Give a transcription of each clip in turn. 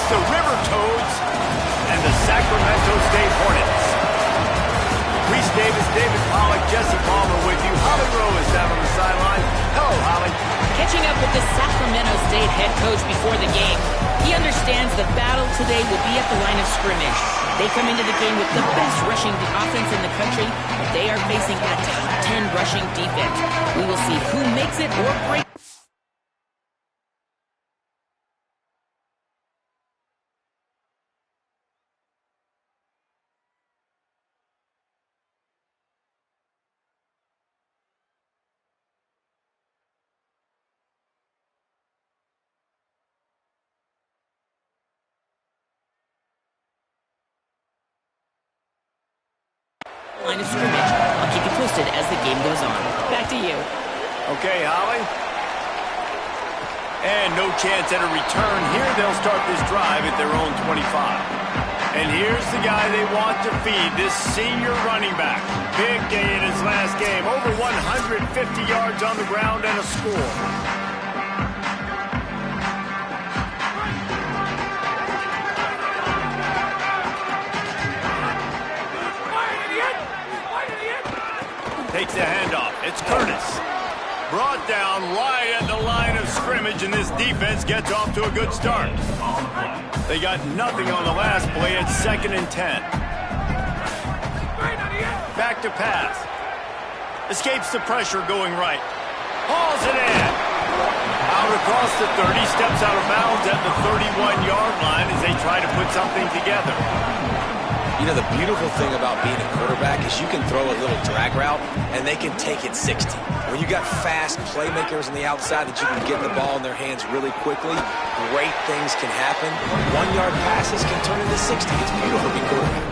the River Toads and the Sacramento State Hornets. Reese Davis, David Pollack, Jesse Palmer with you. Holly Rowe is down on the sideline. Hello, Holly. Catching up with the Sacramento State head coach before the game, he understands the battle today will be at the line of scrimmage. They come into the game with the best rushing offense in the country, but they are facing a top 10 rushing defense. We will see who makes it or breaks. Line of scrimmage. I'll keep you posted as the game goes on. Back to you. Okay, Holly. And no chance at a return here. They'll start this drive at their own 25. And here's the guy they want to feed, this senior running back. Big day in his last game. Over 150 yards on the ground and a score. Takes the handoff. It's Curtis. Brought down right at the line of scrimmage, and this defense gets off to a good start. They got nothing on the last play. It's 2nd and 10. Back to pass. Escapes the pressure going right. Hauls it in. Out across the 30. Steps out of bounds at the 31-yard line as they try to put something together. You know, the beautiful thing about being a quarterback is you can throw a little drag route, and they can take it 60. When you got fast playmakers on the outside that you can get the ball in their hands really quickly, great things can happen. 1-yard passes can turn into 60. It's beautiful to be quarterback.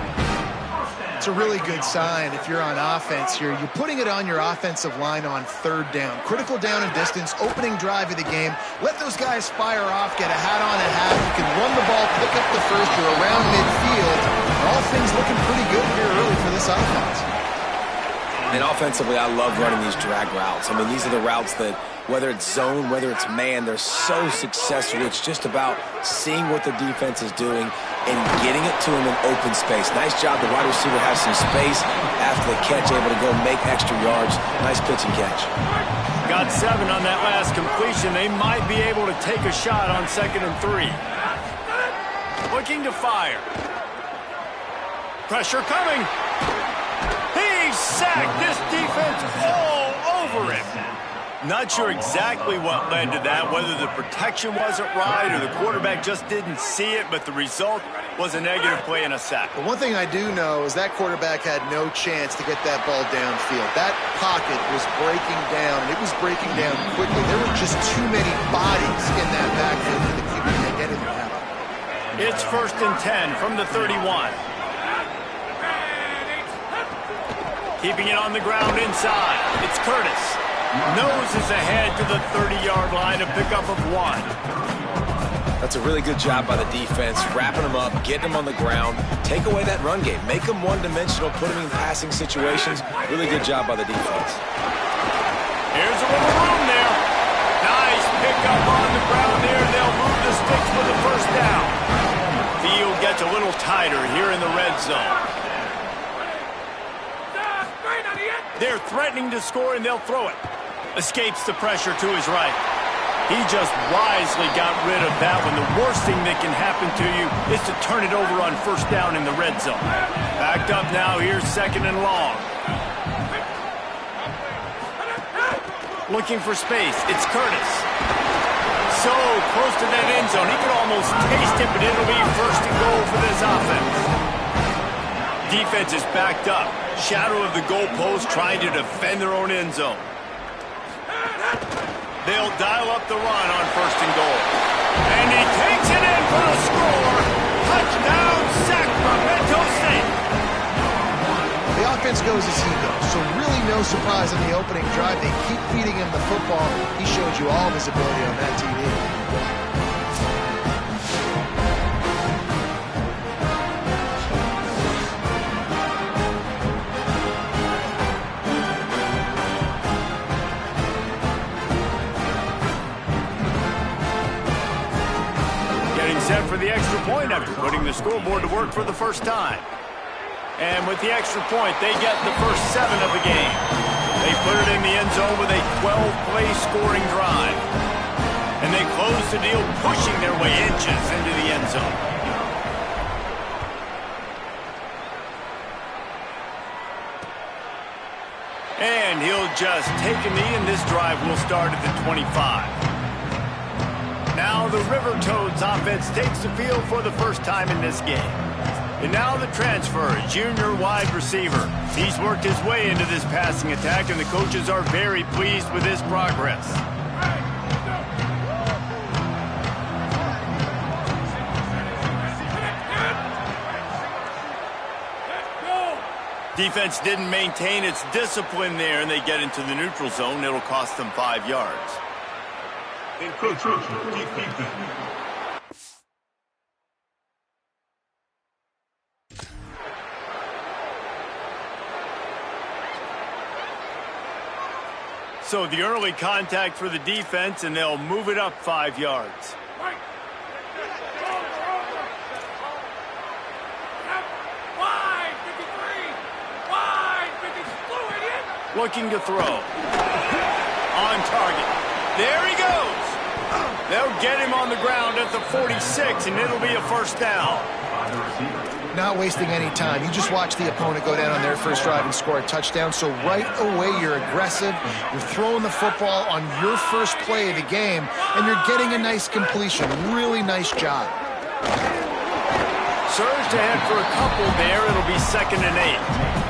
It's a really good sign if you're on offense here. You're putting it on your offensive line on 3rd down. Critical down and distance, opening drive of the game. Let those guys fire off, get a hat on at half. You can run the ball, pick up the first. You're around midfield. All things looking pretty good here early for this offense. And offensively, I love running these drag routes. I mean, these are the routes that, whether it's zone, whether it's man, they're so successful. It's just about seeing what the defense is doing and getting it to him in open space. Nice job. The wide receiver has some space after the catch, able to go make extra yards. Nice pitch and catch. Got 7 on that last completion. They might be able to take a shot on 2nd and 3. Looking to fire. Pressure coming. He's sacked. This defense all over him. Not sure exactly what led to that, whether the protection wasn't right or the quarterback just didn't see it, but the result was a negative play and a sack. But one thing I do know is that quarterback had no chance to get that ball downfield. That pocket was breaking down, and it was breaking down quickly. There were just too many bodies in that backfield for the QB to get anything out of. It's 1st and 10 from the 31. Keeping it on the ground inside. It's Curtis. Noses ahead to the 30-yard line, a pickup of 1. That's a really good job by the defense, wrapping them up, getting them on the ground, take away that run game, make them one-dimensional, put them in passing situations. Really good job by the defense. Here's a little room there. Nice pickup on the ground there. They'll move the sticks for the 1st down. Field gets a little tighter here in the red zone. They're threatening to score, and they'll throw it. Escapes the pressure to his right. He just wisely got rid of that when the worst thing that can happen to you is to turn it over on 1st down in the red zone. Backed up now, here's 2nd and long. Looking for space, it's Curtis. So close to that end zone, he could almost taste it, but it'll be 1st and goal for this offense. Defense is backed up. Shadow of the goalpost, trying to defend their own end zone. They'll dial up the run on 1st and goal. And he takes it in for the score. Touchdown, Sacramento State. The offense goes as he goes, so really no surprise in the opening drive. They keep feeding him the football. He showed you all of his ability on that TV. Set for the extra point after putting the scoreboard to work for the first time. And with the extra point, they get the first 7 of the game. They put it in the end zone with a 12-play scoring drive. And they close the deal, pushing their way inches into the end zone. And he'll just take a knee, and this drive will start at the 25. Now the River Toads offense takes the field for the first time in this game. And now the transfer, junior wide receiver. He's worked his way into this passing attack, and the coaches are very pleased with his progress. Defense didn't maintain its discipline there, and they get into the neutral zone. It'll cost them 5 yards. So the early contact for the defense, and they'll move it up 5 yards. Looking to throw. On target. There he goes. They'll get him on the ground at the 46, and it'll be a first down. Not wasting any time. You just watch the opponent go down on their first drive and score a touchdown. So right away, you're aggressive. You're throwing the football on your first play of the game, and you're getting a nice completion. Really nice job. Surged ahead for a couple there. It'll be 2nd and 8.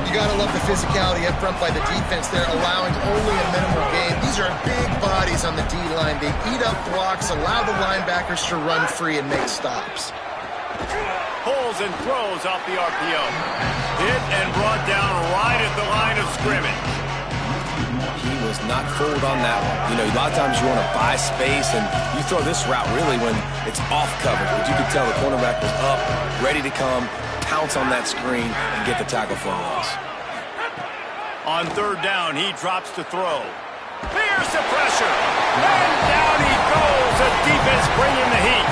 You got to love the physicality up front by the defense. They're allowing only a minimal gain. These are big bodies on the D-line. They eat up blocks, allow the linebackers to run free and make stops. Pulls and throws off the RPO. Hit and brought down right at the line of scrimmage. He was not fooled on that one. You know, a lot of times you want to buy space, and you throw this route really when it's off coverage. But you could tell the cornerback was up, ready to come, pounce on that screen, and get the tackle for a loss. On 3rd down, he drops to throw. Here's the pressure. And down he goes. The defense bringing the heat.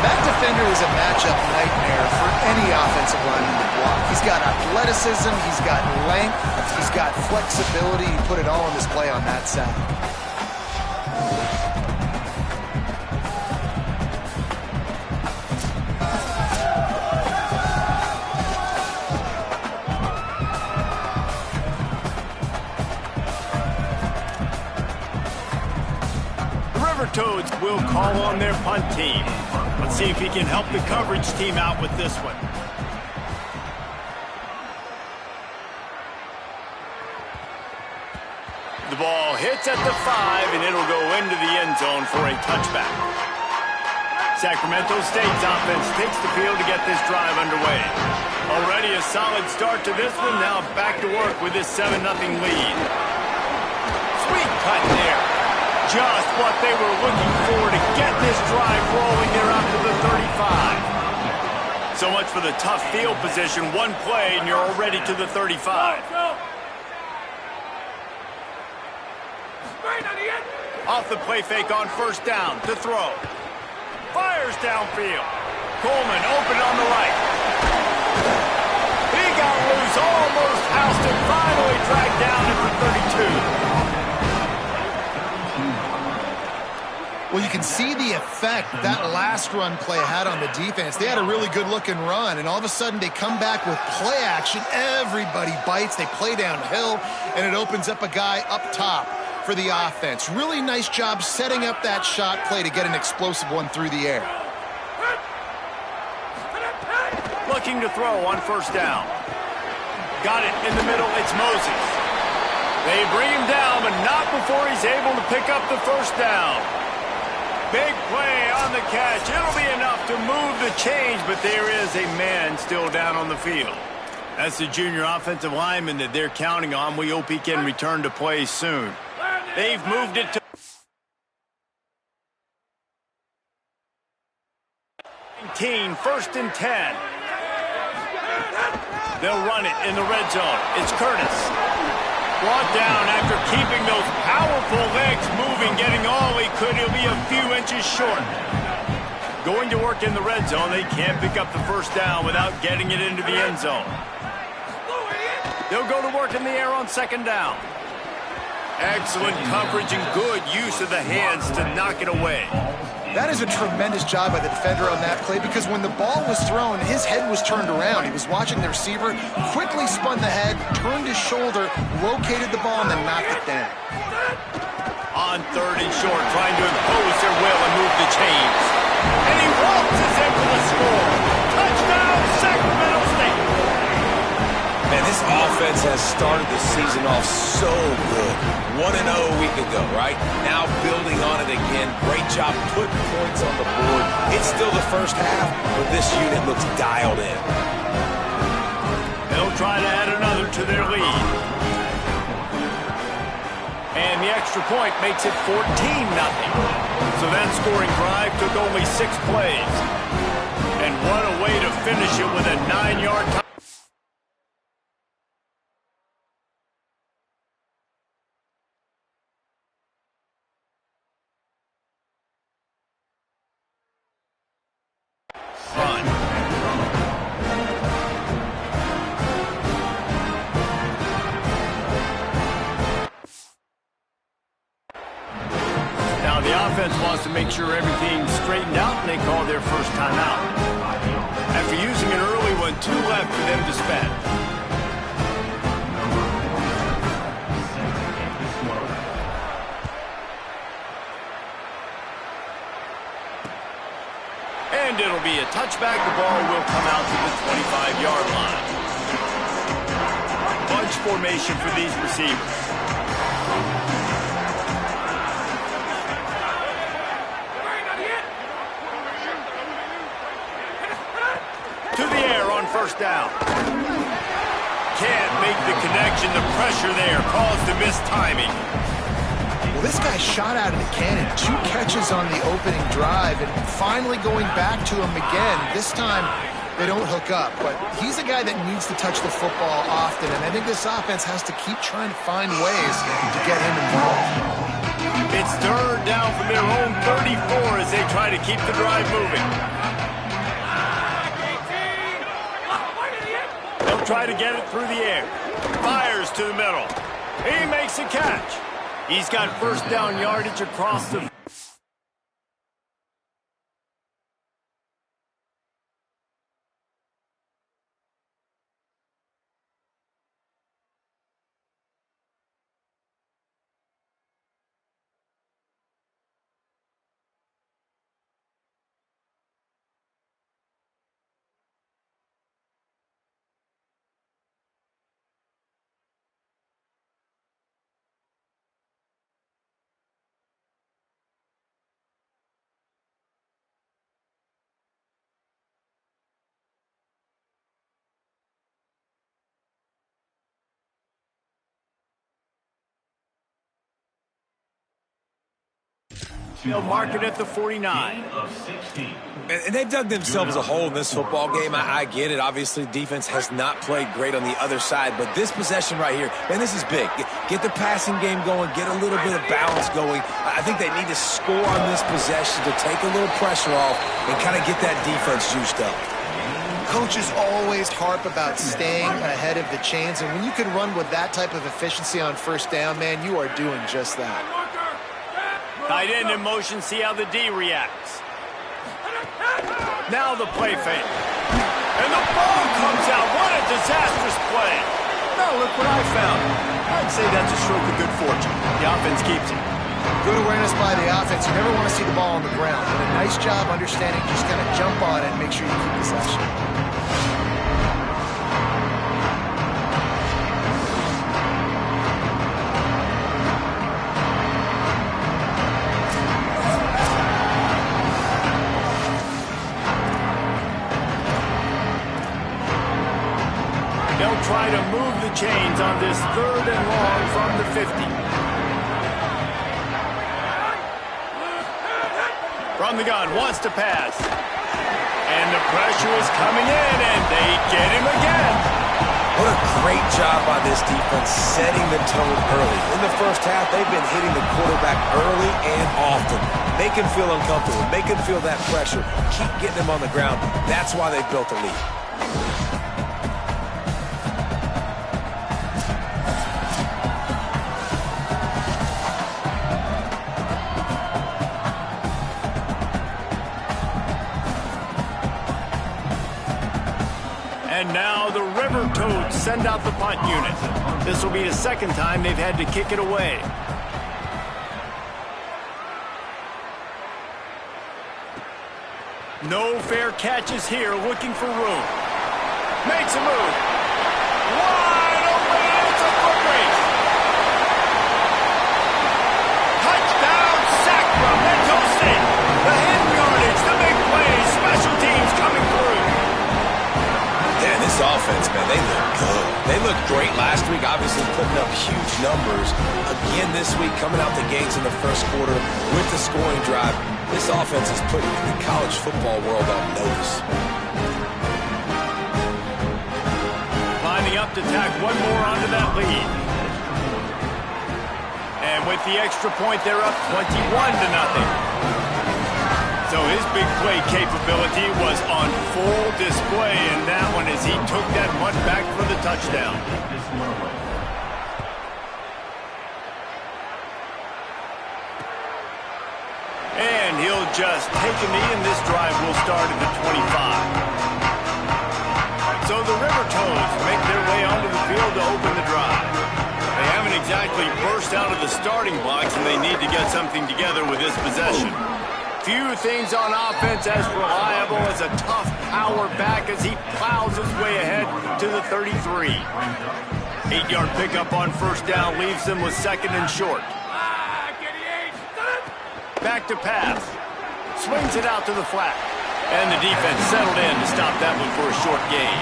That defender is a matchup nightmare for any offensive lineman to block. He's got athleticism, he's got length, he's got flexibility. He put it all on display on that side. Toads will call on their punt team. Let's see if he can help the coverage team out with this one. The ball hits at the 5, and it'll go into the end zone for a touchback. Sacramento State's offense takes the field to get this drive underway. Already a solid start to this one. Now back to work with this 7-0 lead. Sweet cut there. Just what they were looking for to get this drive rolling there out to the 35. So much for the tough field position. One play, and you're already to the 35. Off the play fake on 1st down to throw. Fires downfield. Coleman open on the right. He got loose, almost housed it, finally dragged down at the 32. Well, you can see the effect that last run play had on the defense. They had a really good-looking run, and all of a sudden they come back with play action. Everybody bites. They play downhill, and it opens up a guy up top for the offense. Really nice job setting up that shot play to get an explosive one through the air. Looking to throw on 1st down. Got it in the middle. It's Moses. They bring him down, but not before he's able to pick up the 1st down. Big play on the catch. It'll be enough to move the change, but there is a man still down on the field. That's the junior offensive lineman that they're counting on. We hope he can return to play soon. They've moved it to 19, 1st and 10. They'll run it in the red zone. It's Curtis. Brought down after keeping those powerful legs moving, getting all he could. He'll be a few inches short. Going to work in the red zone. They can't pick up the first down without getting it into the end zone. They'll go to work in the air on second down. Excellent coverage and good use of the hands to knock it away. That is a tremendous job by the defender on that play, because when the ball was thrown, his head was turned around. He was watching the receiver, quickly spun the head, turned his shoulder, located the ball, and then knocked it down. On third and short, trying to impose their will and move the chains. And he waltzes in for the score. Touchdown, Sacramento State. Man, this offense has started the season off so good. 1-0 a week ago, right? Now building on it again. Great job putting points on the board. It's still the first half, but this unit looks dialed in. They'll try to add another to their lead. And the extra point makes it 14-0. So that scoring drive took only 6 plays. And what a way to finish it with a 9-yard touchdown. Wants to make sure everything's straightened out, and they call their first timeout. After using an early one, 2 left for them to spend. And it'll be a touchback. The ball will come out to the 25-yard line. Bunch formation for these receivers. To the air on first down. Can't make the connection. The pressure there caused the mistiming. Well, this guy shot out of the cannon. 2 catches on the opening drive, and finally going back to him again. This time, they don't hook up, but he's a guy that needs to touch the football often, and I think this offense has to keep trying to find ways to get him involved. It's third down from their own 34 as they try to keep the drive moving. Try to get it through the air. Fires to the middle. He makes a catch. He's got first down yardage across the... They'll mark it at the 49. And they've dug themselves a hole in this football game. I get it. Obviously, defense has not played great on the other side. But this possession right here, man, this is big. Get the passing game going. Get a little bit of balance going. I think they need to score on this possession to take a little pressure off and kind of get that defense juiced up. Coaches always harp about staying ahead of the chains, and when you can run with that type of efficiency on first down, man, you are doing just that. Tight end in motion, see how the D reacts. Now the play fake. And the ball comes out. What a disastrous play. Now look what I found. I'd say that's a stroke of good fortune. The offense keeps it. Good awareness by the offense. You never want to see the ball on the ground. But a nice job understanding, just kind of jump on it and make sure you keep possession. They'll try to move the chains on this third and long from the 50. From the gun, wants to pass. And the pressure is coming in, and they get him again. What a great job by this defense setting the tone early. In the first half, they've been hitting the quarterback early and often. Make him feel uncomfortable. Make him feel that pressure. Keep getting him on the ground. That's why they built a lead. And now the River Toads send out the punt unit. This will be the second time they've had to kick it away. No fair catches here, looking for room. Makes a move. Wide open, it's a foot race. Touchdown, Sacramento State. The hand yardage, the big plays, special teams coming through. Yeah, this offense, man, they look good. They looked great last week, obviously putting up huge numbers. Again this week, coming out the gates in the first quarter with the scoring drive. This offense is putting the college football world on notice. Lining up to tack one more onto that lead. And with the extra point, they're up 21-0. So his big play capability was on full display in that one as he took that punt back for the touchdown. And he'll just take a knee, and this drive will start at the 25. So the River Toads make their way onto the field to open the drive. They haven't exactly burst out of the starting blocks, and they need to get something together with this possession. Few things on offense as reliable as a tough power back as he plows his way ahead to the 33. 8-yard pickup on first down leaves them with second and short. Back to pass. Swings it out to the flat. And the defense settled in to stop that one for a short gain.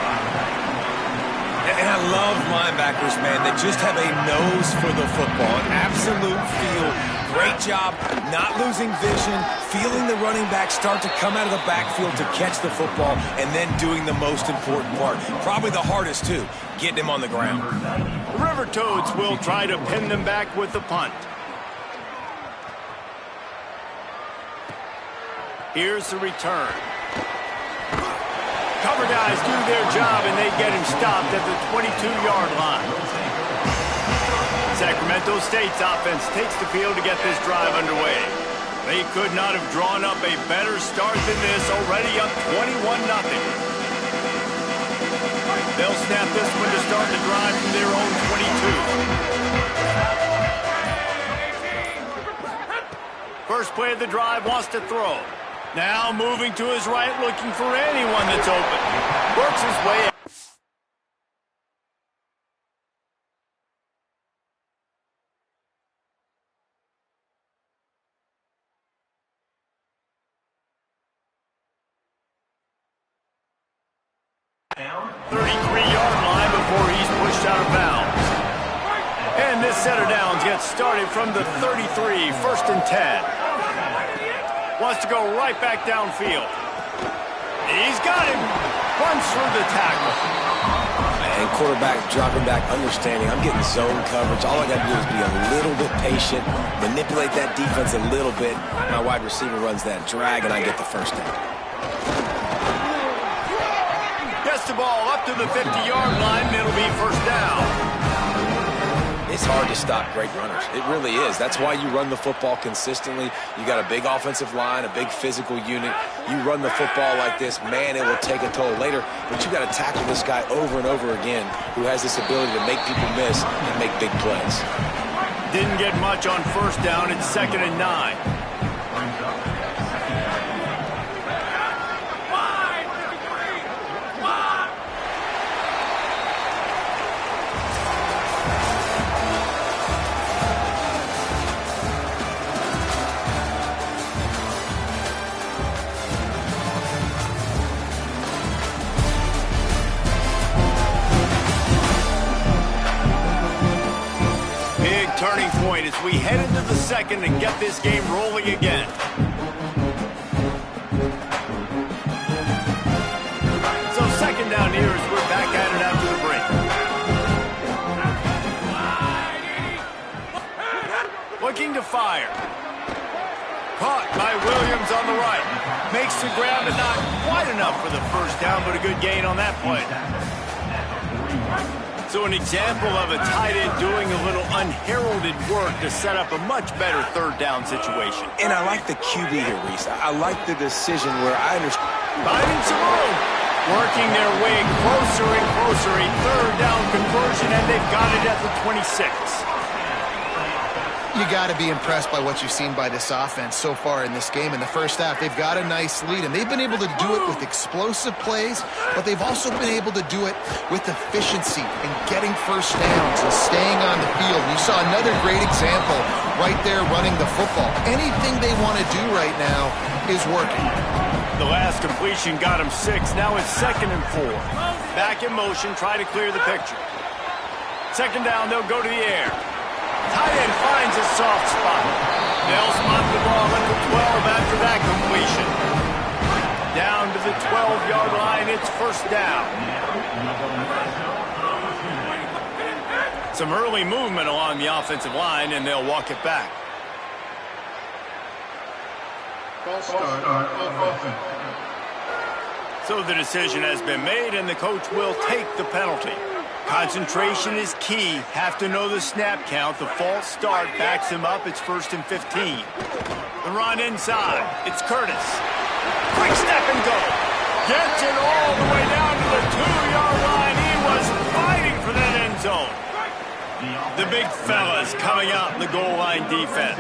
And I love linebackers, man. They just have a nose for the football, an absolute feel. Great job not losing vision, feeling the running back start to come out of the backfield to catch the football, and then doing the most important part. Probably the hardest, too, getting him on the ground. The River Toads will try to pin them back with the punt. Here's the return. Cover guys do their job, and they get him stopped at the 22-yard line. Sacramento State's offense takes the field to get this drive underway. They could not have drawn up a better start than this, already up 21-0. They'll snap this one to start the drive from their own 22. First play of the drive, wants to throw. Now moving to his right, looking for anyone that's open. Works his way out. Down 33-yard line before he's pushed out of bounds. And this set of downs gets started from the 33, first and 10. Wants to go right back downfield. He's got him. Runs through the tackle. And quarterback dropping back, understanding I'm getting zone coverage. All I got to do is be a little bit patient, manipulate that defense a little bit. My wide receiver runs that drag, and I get the first down. Gets the ball up to the 50-yard line, and it'll be first down. It's hard to stop great runners. It really is. That's why you run the football consistently. You got a big offensive line, a big physical unit. You run the football like this, man, it will take a toll later. But you got to tackle this guy over and over again who has this ability to make people miss and make big plays. Didn't get much on first down. It's second and 9. Turning point as we head into the second and get this game rolling again. So second down here as we're back at it after the break. looking to fire. Caught by Williams on the right. Makes the grab, but not quite enough for the first down, but a good gain on that play. So an example of a tight end doing a little unheralded work to set up a much better third down situation. And I like the QB here, Reese. I like the decision where I understand. Finding some room. Working their way closer and closer. A third down conversion, and they've got it at the 26. You got to be impressed by what you've seen by this offense so far in this game. In the first half, they've got a nice lead, and they've been able to do it with explosive plays, but they've also been able to do it with efficiency and getting first downs and staying on the field. And you saw another great example right there running the football. Anything they want to do right now is working. The last completion got him 6. Now it's 2nd and 4. Back in motion, try to clear the picture. Second down, they'll go to the air. Tight end finds a soft spot. They'll spot the ball at the 12 after that completion. Down to the 12-yard line, it's first down. Some early movement along the offensive line, and they'll walk it back. False start on offense. So the decision has been made, and the coach will take the penalty. Concentration is key. Have to know the snap count. The false start backs him up. It's 1st and 15. The run inside. It's Curtis. Quick step and go. Gets it all the way down to the 2-yard line. He was fighting for that end zone. The big fellas coming out in the goal line defense.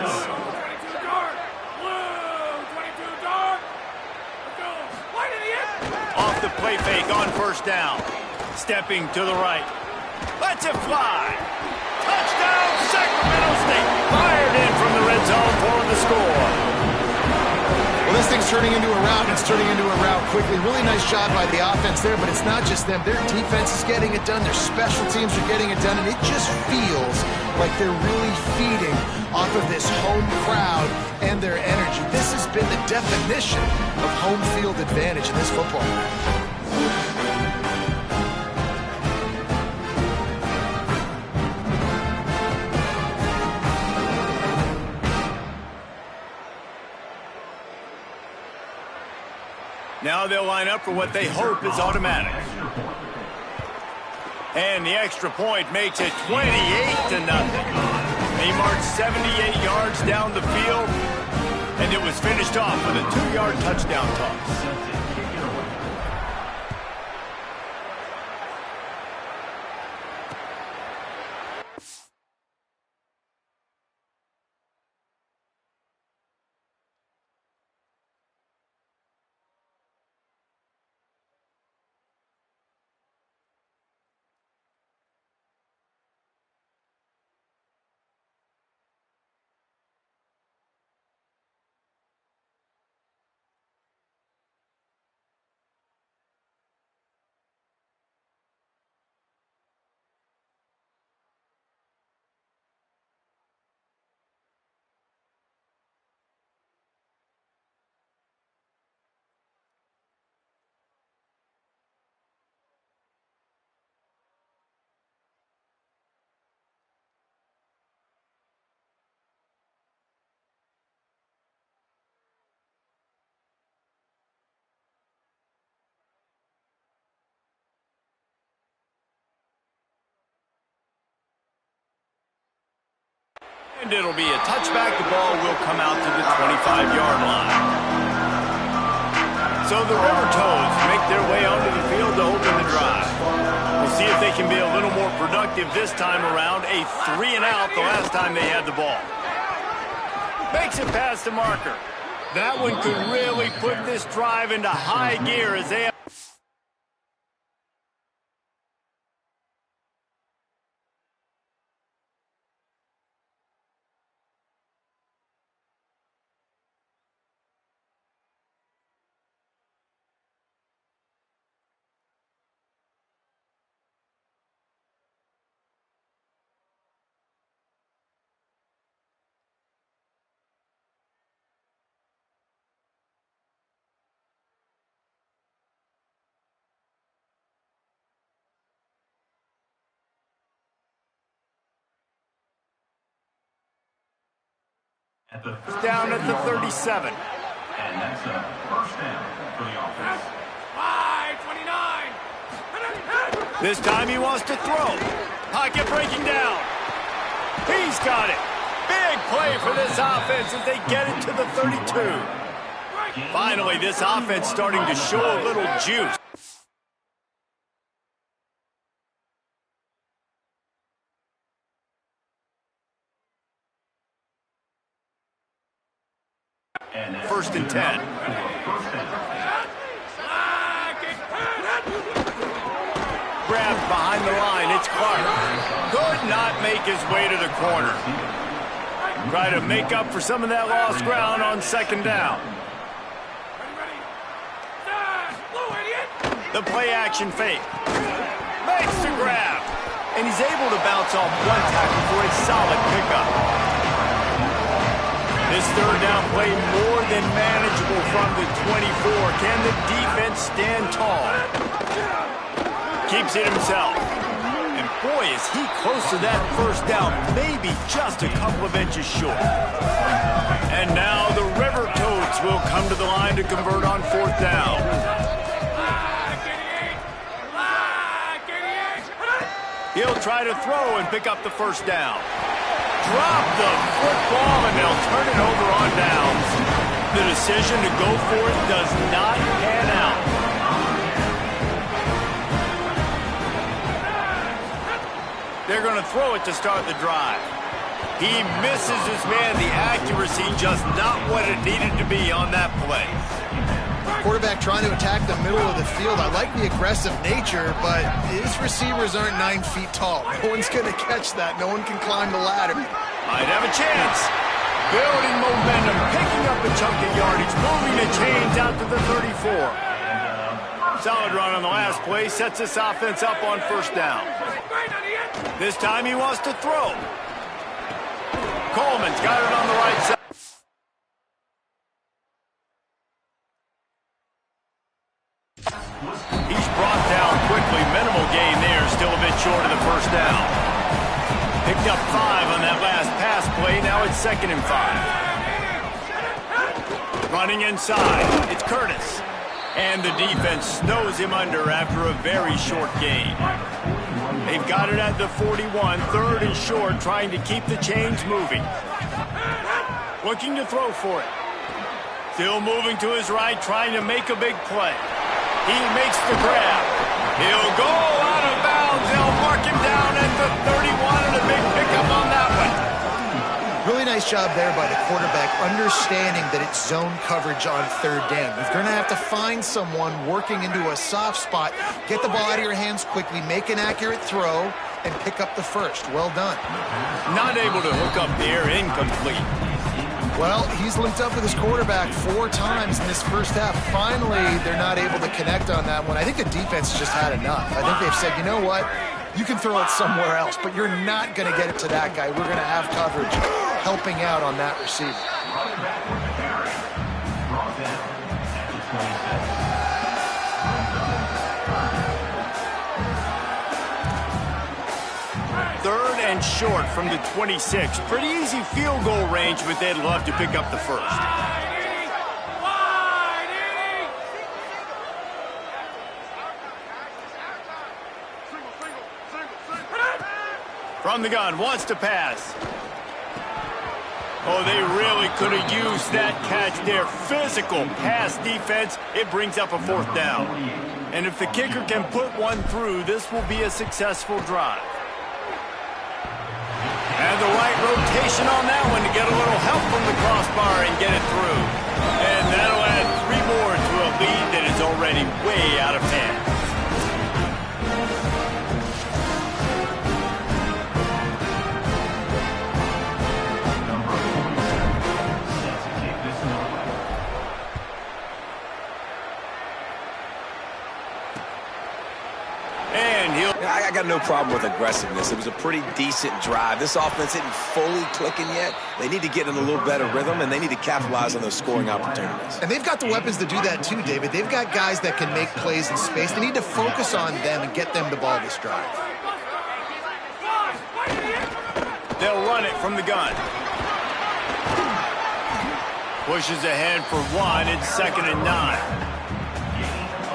Off the play fake on first down. Stepping to the right. Lets it fly. Touchdown, Sacramento State. Fired in from the red zone for the score. Well, this thing's turning into a rout, and it's turning into a rout quickly. Really nice job by the offense there, but it's not just them. Their defense is getting it done. Their special teams are getting it done, and it just feels like they're really feeding off of this home crowd and their energy. This has been the definition of home field advantage in this football. Now they'll line up for what they hope is automatic. And the extra point makes it 28-0. They marched 78 yards down the field, and it was finished off with a 2-yard touchdown toss. And it'll be a touchback. The ball will come out to the 25-yard line. So the River Toads make their way onto the field to open the drive. We'll see if they can be a little more productive this time around. A 3-and-out the last time they had the ball. Makes it past the marker. That one could really put this drive into high gear as they have Down at the 37. And that's a first down for the offense. 29. This time he wants to throw. Pocket breaking down. He's got it. Big play for this offense as they get it to the 32. Finally, this offense starting to show a little juice. First and 10. Grabbed behind the line. It's Clark. Could not make his way to the corner. Try to make up for some of that lost ground on second down. The play action fake. Makes the grab. And he's able to bounce off one tackle for a solid pickup. This third down play more than manageable from the 24. Can the defense stand tall? Keeps it himself. And boy, is he close to that first down, maybe just a couple of inches short. And now the River Toads will come to the line to convert on fourth down. He'll try to throw and pick up the first down. Drop the football, and they'll turn it over on downs. The decision to go for it does not pan out. They're going to throw it to start the drive. He misses his man. The accuracy just not what it needed to be on that play. Quarterback trying to attack the middle of the field. I like the aggressive nature, but his receivers aren't 9 feet tall. No one's going to catch that. No one can climb the ladder. Might have a chance. Building momentum, picking up a chunk of yardage, moving the chains out to the 34. Solid run on the last play, sets this offense up on first down. This time he wants to throw. Coleman's got it on the right side. He's brought down quickly. Minimal gain there. Still a bit short of the first down. Picked up 5 on that last pass play. Now it's 2nd and 5. Running inside. It's Curtis. And the defense snows him under after a very short gain. They've got it at the 41. 3rd and short, trying to keep the chains moving. Looking to throw for it. Still moving to his right, trying to make a big play. He makes the grab. He'll go out of bounds. They'll mark him down at the 31 and a big pickup on that one. Really nice job there by the quarterback, understanding that it's zone coverage on 3rd down. You're going to have to find someone working into a soft spot, get the ball out of your hands quickly, make an accurate throw, and pick up the first. Well done. Not able to hook up there, incomplete. Well, he's linked up with his quarterback 4 times in this first half. Finally, they're not able to connect on that one. I think the defense just had enough. I think they've said, you know what? You can throw it somewhere else, but you're not going to get it to that guy. We're going to have coverage helping out on that receiver. Third and short from the 26. Pretty easy field goal range, but they'd love to pick up the first. From the gun, wants to pass. Oh, they really could have used that catch there. Physical pass defense. It brings up a 4th down. And if the kicker can put one through, this will be a successful drive. And the right rotation on that one to get a little help from the crossbar and get it through. And that'll add 3 more to a lead that is already way out of hand. I got no problem with aggressiveness. It was a pretty decent drive. This offense isn't fully clicking yet. They need to get in a little better rhythm, and they need to capitalize on those scoring opportunities. And they've got the weapons to do that too, David. They've got guys that can make plays in space. They need to focus on them and get them the ball this drive. They'll run it from the gun. Pushes ahead for 1. It's 2nd and 9.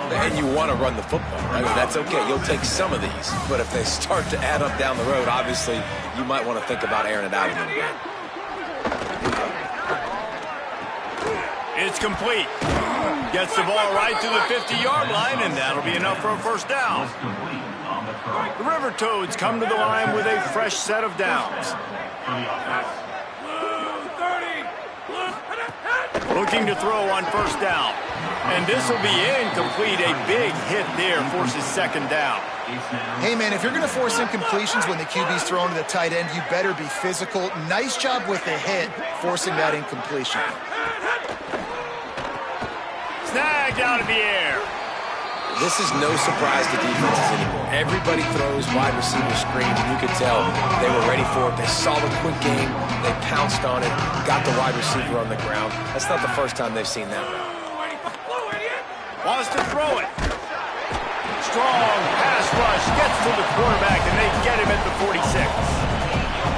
And you want to run the football, right? That's okay. You'll take some of these. But if they start to add up down the road, obviously, you might want to think about airing it out a little bit. It's complete. Gets the ball right to the 50-yard line, and that'll be enough for a first down. The River Toads come to the line with a fresh set of downs. Looking to throw on first down. And this will be incomplete. A big hit there forces 2nd down. Hey, man, if you're going to force incompletions when the QB's thrown to the tight end, you better be physical. Nice job with the hit, forcing that incompletion. Snagged out of the air. This is no surprise to defenses anymore. Everybody throws wide receiver screens, and you could tell they were ready for it. They saw the quick game. They pounced on it, got the wide receiver on the ground. That's not the first time they've seen that route. Wants to throw it. Strong pass rush. Gets to the quarterback, and they get him at the 46.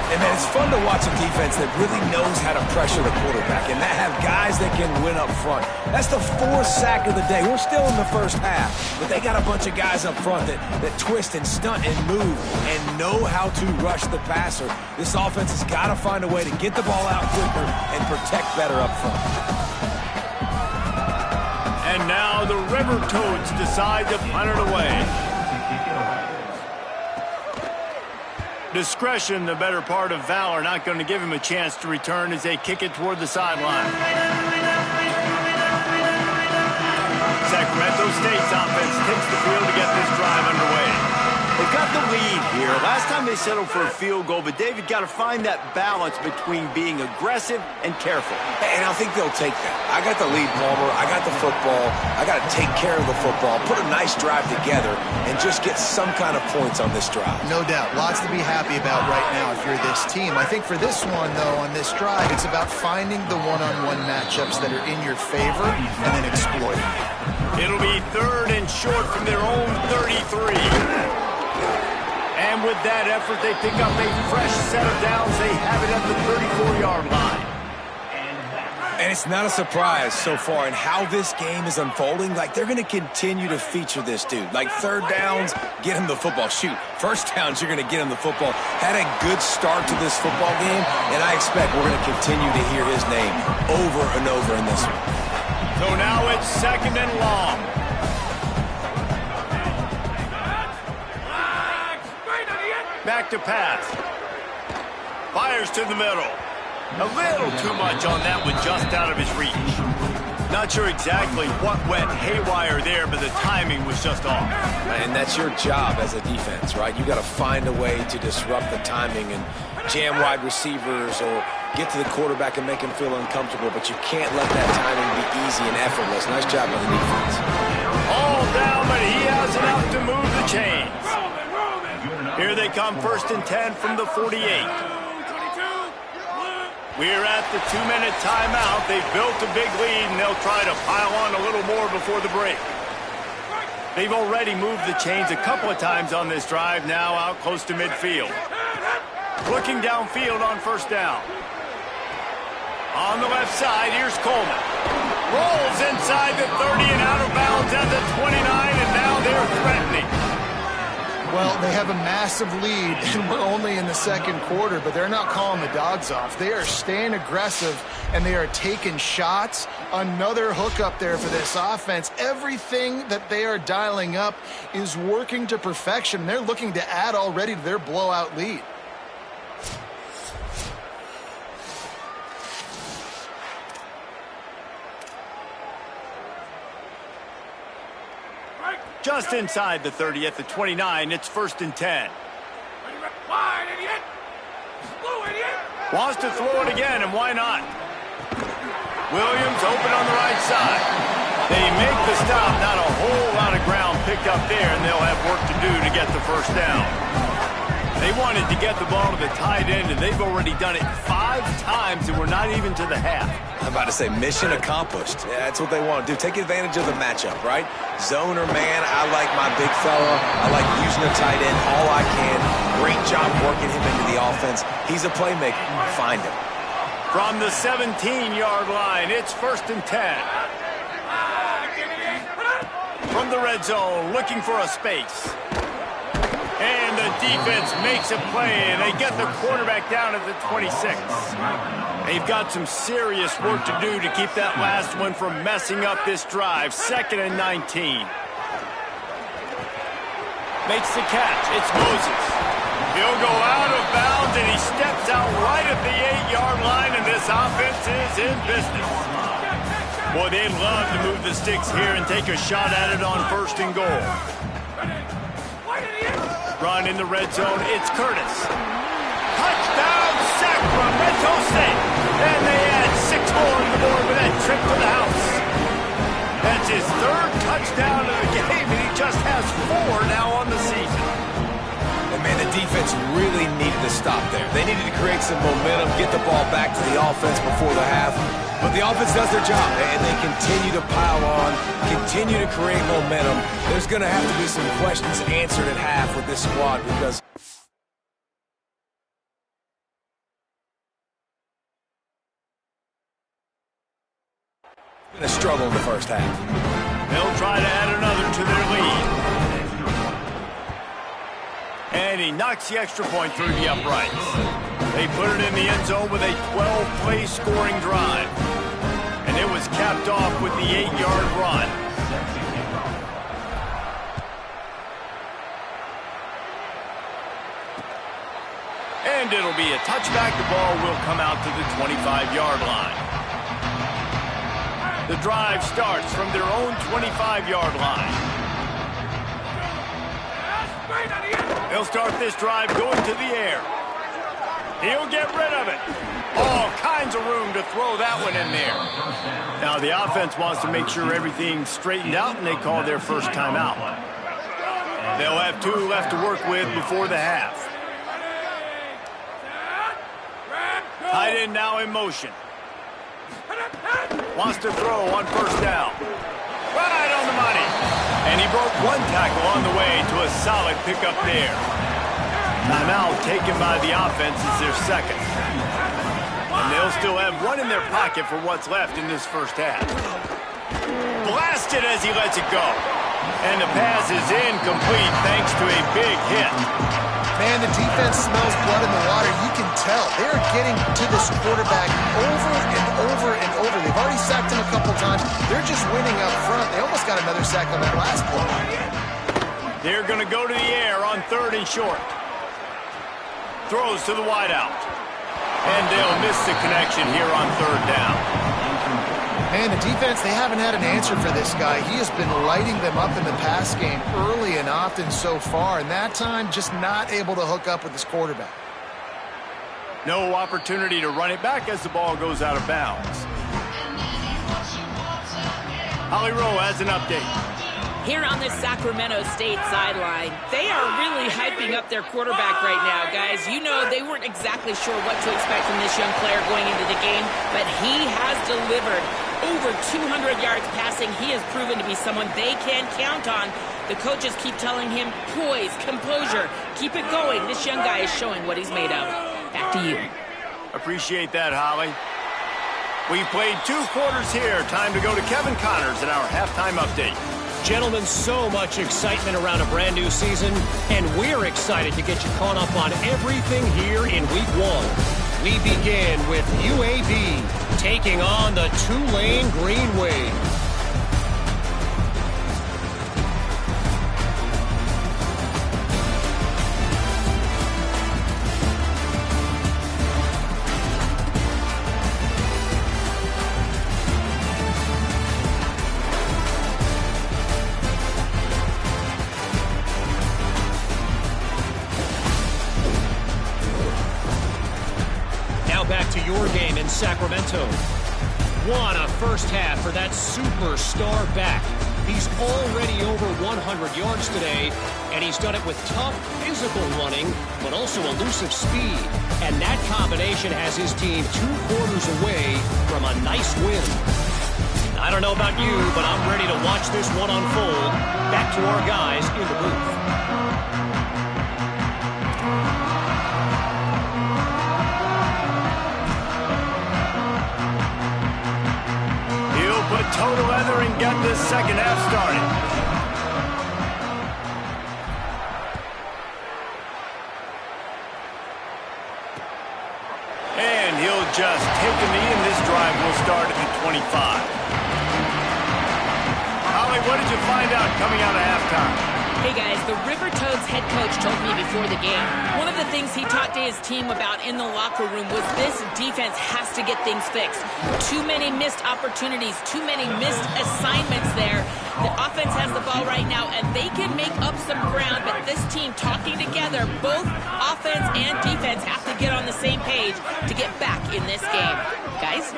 And, man, it's fun to watch a defense that really knows how to pressure the quarterback and that have guys that can win up front. That's the 4th sack of the day. We're still in the first half, but they got a bunch of guys up front that twist and stunt and move and know how to rush the passer. This offense has got to find a way to get the ball out quicker and protect better up front. And now the River Toads decide to punt it away. Discretion, the better part of valor, not going to give him a chance to return as they kick it toward the sideline. Sacramento State's offense takes the field to get this drive underway. They've got the lead here. Last time they settled for a field goal, but David got to find that balance between being aggressive and careful. And I think they'll take that. I got the lead, Palmer. I got the football. I got to take care of the football, put a nice drive together, and just get some kind of points on this drive. No doubt. Lots to be happy about right now if you're this team. I think for this one, though, on this drive, it's about finding the one-on-one matchups that are in your favor and then exploiting it. It'll be 3rd and short from their own 33. And with that effort, they pick up a fresh set of downs. They have it at the 34-yard line. And it's not a surprise so far in how this game is unfolding. Like, they're going to continue to feature this dude. Like, 3rd downs, get him the football. Shoot, 1st downs, you're going to get him the football. Had a good start to this football game, and I expect we're going to continue to hear his name over and over in this one. So now it's 2nd and long. Back to pass. Fires to the middle. A little too much on that one, just out of his reach. Not sure exactly what went haywire there, but the timing was just off. And that's your job as a defense, right? You got to find a way to disrupt the timing and jam wide receivers or get to the quarterback and make him feel uncomfortable, but you can't let that timing be easy and effortless. Nice job by the defense. All down, but he has enough to move the chains. Here they come, 1st and 10 from the 48. We're at the 2-minute timeout. They've built a big lead, and they'll try to pile on a little more before the break. They've already moved the chains a couple of times on this drive, now out close to midfield. Looking downfield on 1st down. On the left side, here's Coleman. Rolls inside the 30 and out of bounds at the 29, and now they're threatening. Well, they have a massive lead, and we're only in the 2nd quarter, but they're not calling the dogs off. They are staying aggressive, and they are taking shots. Another hook up there for this offense. Everything that they are dialing up is working to perfection. They're looking to add already to their blowout lead. Just inside the 30 at the 29, it's 1st and 10. Wants to throw it again, and why not? Williams open on the right side. They make the stop, not a whole lot of ground picked up there, and they'll have work to do to get the 1st down. They wanted to get the ball to the tight end, and they've already done it 5 times, and we're not even to the half. I'm about to say mission accomplished. Yeah, that's what they want to do. Take advantage of the matchup, right? Zone or man, I like my big fella. I like using the tight end all I can. Great job working him into the offense. He's a playmaker. Find him. From the 17-yard line, it's 1st and 10. From the red zone, looking for a space. And the defense makes a play, and they get the quarterback down at the 26. They've got some serious work to do to keep that last one from messing up this drive. 2nd and 19. Makes the catch. It's Moses. He'll go out of bounds, and he steps out right at the 8-yard line, and this offense is in business. Boy, they'd love to move the sticks here and take a shot at it on 1st and goal. Run in the red zone. It's Curtis. Touchdown, Sacramento State. And they add 6 more on the board with that trip to the house. That's his 3rd touchdown of the game, and he just has 4 now on the season. And man, the defense really needed to stop there. They needed to create some momentum, get the ball back to the offense before the half. But the offense does their job, and they continue to pile on, continue to create momentum. There's going to have to be some questions answered at half with this squad because it's been a struggle in the first half. They'll try to add another to their lead. And he knocks the extra point through the uprights. They put it in the end zone with a 12-play scoring drive. And it was capped off with the 8-yard run. And it'll be a touchback. The ball will come out to the 25-yard line. The drive starts from their own 25-yard line. They'll start this drive going to the air. He'll get rid of it. All kinds of room to throw that one in there. Now the offense wants to make sure everything's straightened out, and they call their first timeout. They'll have 2 left to work with before the half. Tight end now in motion. Wants to throw on 1st down. Right on the money. And he broke 1 tackle on the way to a solid pickup there. Timeout taken by the offense is their 2nd. And they'll still have 1 in their pocket for what's left in this first half. Blasted as he lets it go. And the pass is incomplete thanks to a big hit. Man, the defense smells blood in the water. You can tell. They're getting to this quarterback over and over and over. They've already sacked him a couple times. They're just winning up front. They almost got another sack on that last play. They're going to go to the air on 3rd and short. Throws to the wideout. And they'll miss the connection here on 3rd down. Man, the defense, they haven't had an answer for this guy. He has been lighting them up in the pass game early and often so far, and that time just not able to hook up with his quarterback. No opportunity to run it back as the ball goes out of bounds. Holly Rowe has an update. Here on the Sacramento State sideline, they are really hyping up their quarterback right now, guys. You know, they weren't exactly sure what to expect from this young player going into the game, but he has delivered over 200 yards passing. He has proven to be someone they can count on. The coaches keep telling him, poise, composure, keep it going. This young guy is showing what he's made of. Back to you. Appreciate that, Holly. We've played 2 quarters here. Time to go to Kevin Connors in our halftime update. Gentlemen, so much excitement around a brand new season, and we're excited to get you caught up on everything here in Week 1. We begin with UAB taking on the Tulane Green Wave. Back to your game in Sacramento. What a first half for that superstar back. He's already over 100 yards today, and he's done it with tough physical running, but also elusive speed. And that combination has his team 2 quarters away from a nice win. I don't know about you, but I'm ready to watch this one unfold. Back to our guys in the booth. this second half started. And he'll just take a knee, and this drive will start at the 25. Holly, what did you find out coming out of halftime? Hey guys, the River Toads head coach told me before the game, one of the things he talked to his team about in the locker room was this defense has to get things fixed. Too many missed opportunities, too many missed assignments there. The offense has the ball right now, and they can make up some ground, but this team talking together, both offense and defense have to get on the same page to get back in this game. Guys?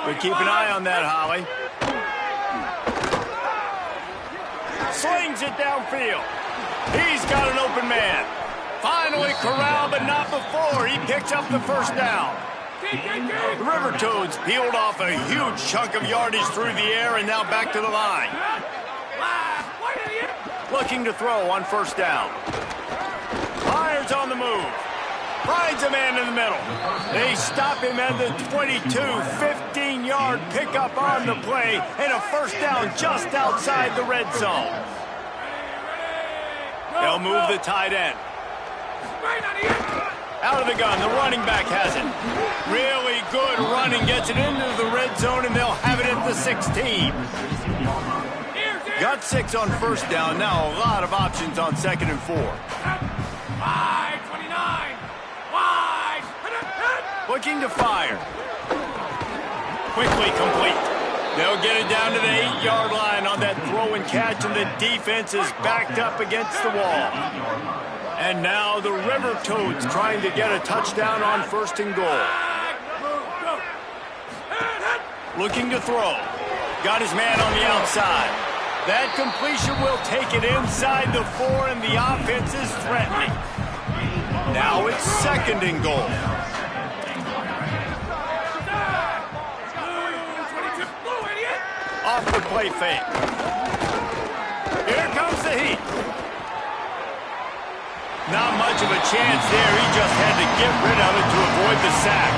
We keep an eye on that, Holly. Slings it downfield. He's got an open man. Finally corralled, but not before. He picks up the first down. The River Toads peeled off a huge chunk of yardage through the air and now back to the line. Looking to throw on first down. Fires on the move. Finds a man in the middle. They stop him at the 22, 15-yard pickup on the play, and a first down just outside the red zone. They'll move the tight end. Out of the gun, the running back has it. Really good running, gets it into the red zone, and they'll have it at the 16. Got 6 on first down, now a lot of options on 2nd and 4. 29. Looking to fire. Quickly complete. They'll get it down to the 8-yard line on that throw and catch, and the defense is backed up against the wall. And now the River Toads trying to get a touchdown on 1st and goal. Looking to throw. Got his man on the outside. That completion will take it inside the 4, and the offense is threatening. Now it's 2nd and goal. Off the play fake. Here comes the heat. Not much of a chance there. He just had to get rid of it to avoid the sack.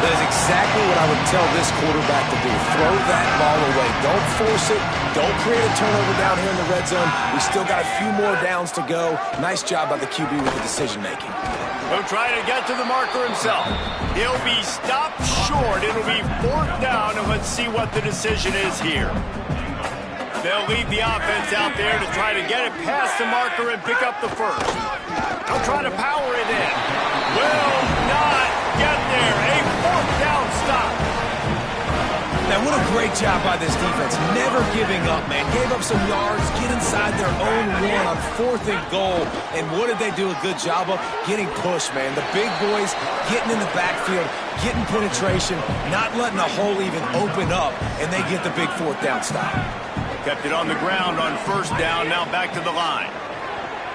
That is exactly what I would tell this quarterback to do. Throw that ball away. Don't force it. Don't create a turnover down here in the red zone. We still got a few more downs to go. Nice job by the QB with the decision-making. He'll try to get to the marker himself. He'll be stopped short. It'll be 4th down, and let's see what the decision is here. They'll leave the offense out there to try to get it past the marker and pick up the first. They'll try to power it in. Will not get there. A 4th down stop. Now, what a great job by this defense. Never giving up, man. Gave up some yards, get inside their own 1 on 4th and goal. And what did they do a good job of? Getting pushed, man. The big boys getting in the backfield, getting penetration, not letting a hole even open up, and they get the big 4th down stop. Kept it on the ground on 1st down, now back to the line.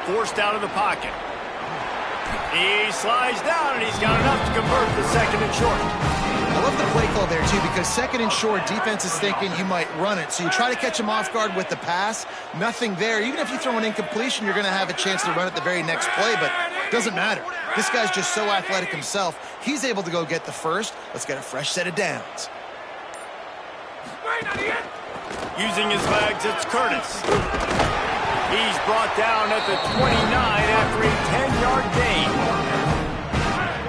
Forced out of the pocket. He slides down, and he's got enough to convert the 2nd and short. I love the play call there, too, because 2nd and short, defense is thinking you might run it. So you try to catch him off guard with the pass. Nothing there. Even if you throw an incompletion, you're going to have a chance to run it the very next play, but it doesn't matter. This guy's just so athletic himself. He's able to go get the first. Let's get a fresh set of downs. Using his legs, it's Curtis. He's brought down at the 29 after a 10-yard gain.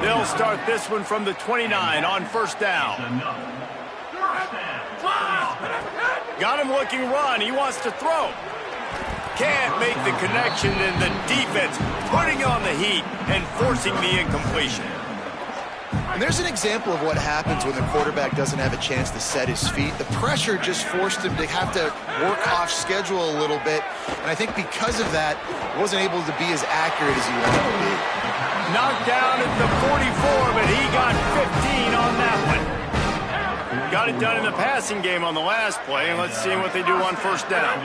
They'll start this one from the 29 on 1st down. Got him looking run. He wants to throw. Can't make the connection, and the defense putting on the heat and forcing the incompletion. And there's an example of what happens when the quarterback doesn't have a chance to set his feet. The pressure just forced him to have to work off schedule a little bit. And I think because of that, wasn't able to be as accurate as he wanted to be. Knocked down at the 44, but he got 15 on that one. Got it done in the passing game on the last play, and let's see what they do on 1st down.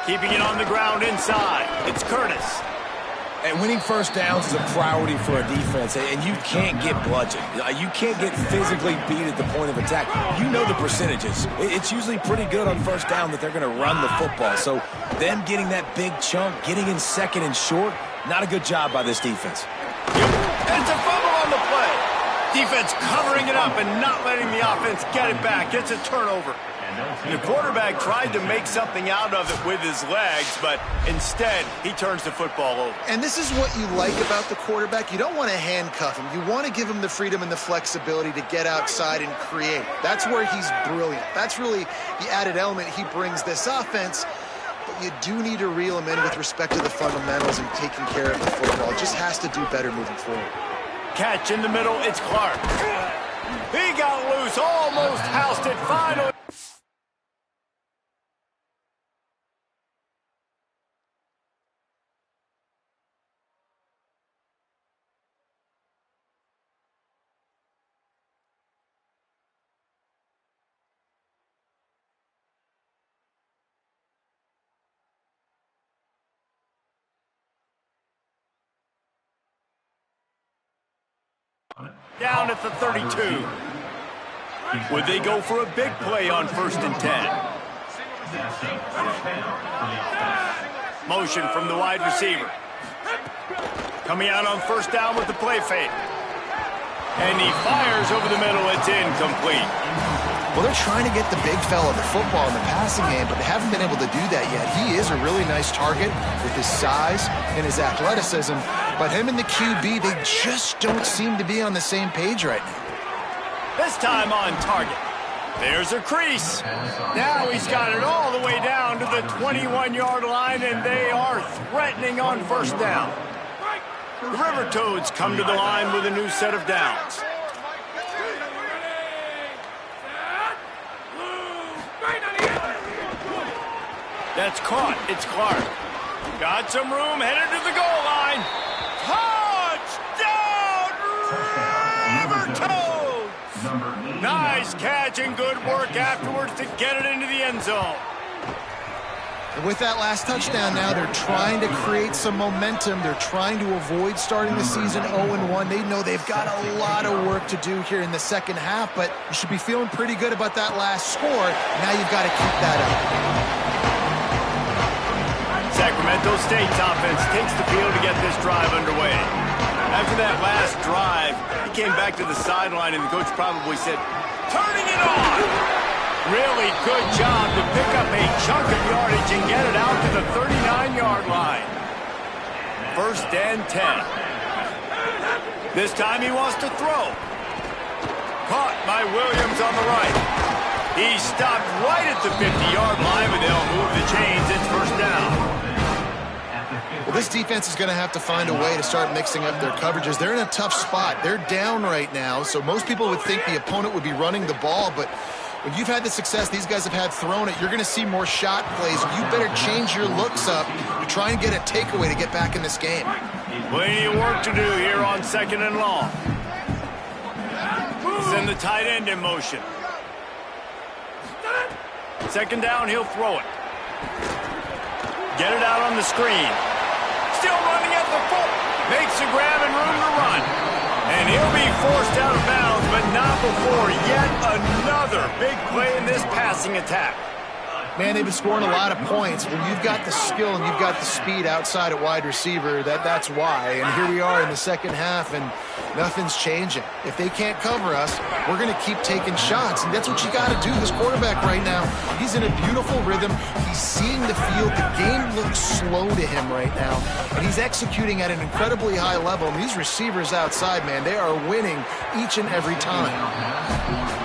Keeping it on the ground inside. It's Curtis. And winning 1st downs is a priority for a defense, and you can't get bludgeoned. You can't get physically beat at the point of attack. You know the percentages. It's usually pretty good on 1st down that they're going to run the football. So them getting that big chunk, getting in 2nd and short, not a good job by this defense. It's a fumble on the play. Defense covering it up and not letting the offense get it back. It's a turnover. The quarterback tried to make something out of it with his legs, but instead, he turns the football over. And this is what you like about the quarterback. You don't want to handcuff him. You want to give him the freedom and the flexibility to get outside and create. That's where he's brilliant. That's really the added element he brings this offense. But you do need to reel him in with respect to the fundamentals and taking care of the football. Just has to do better moving forward. Catch in the middle, it's Clark. He got loose, almost housed it finally. Down at the 32. Would they go for a big play on 1st and 10? Motion from the wide receiver. Coming out on 1st down with the play fake. And he fires over the middle. It's incomplete. Well, they're trying to get the big fella the football in the passing game, but they haven't been able to do that yet. He is a really nice target with his size and his athleticism, but him and the QB, they just don't seem to be on the same page right now. This time on target. There's a crease. Now he's got it all the way down to the 21-yard line, and they are threatening on 1st down. The River Toads come to the line with a new set of downs. That's caught. It's Clark. Got some room, headed to the goal line. Touchdown, River Toads! Nice catch and good work afterwards to get it into the end zone. And with that last touchdown now, they're trying to create some momentum. They're trying to avoid starting the season 0-1. They know they've got a lot of work to do here in the second half, but you should be feeling pretty good about that last score. Now you've got to keep that up. Sacramento State's offense takes the field to get this drive underway. After that last drive, he came back to the sideline, and the coach probably said, "Turning it on!" Really good job to pick up a chunk of yardage and get it out to the 39-yard line. 1st and 10. This time he wants to throw. Caught by Williams on the right. He stopped right at the 50-yard line, but they'll move the chains. It's 1st down. Well, this defense is going to have to find a way to start mixing up their coverages. They're in a tough spot. They're down right now, so most people would think the opponent would be running the ball, but when you've had the success these guys have had throwing it, you're going to see more shot plays. You better change your looks up to try and get a takeaway to get back in this game. Plenty of work to do here on 2nd and long. Send the tight end in motion. 2nd down, he'll throw it. Get it out on the screen. Still running at the foot. Makes a grab and room to run. And he'll be forced out of bounds, but not before yet another big play in this passing attack. Man, they've been scoring a lot of points. When you've got the skill and you've got the speed outside at wide receiver, that's why. And here we are in the second half, and nothing's changing. If they can't cover us, we're going to keep taking shots, and that's what you got to do. This quarterback right now, he's in a beautiful rhythm. He's seeing the field. The game looks slow to him right now, and he's executing at an incredibly high level. And these receivers outside, man, they are winning each and every time.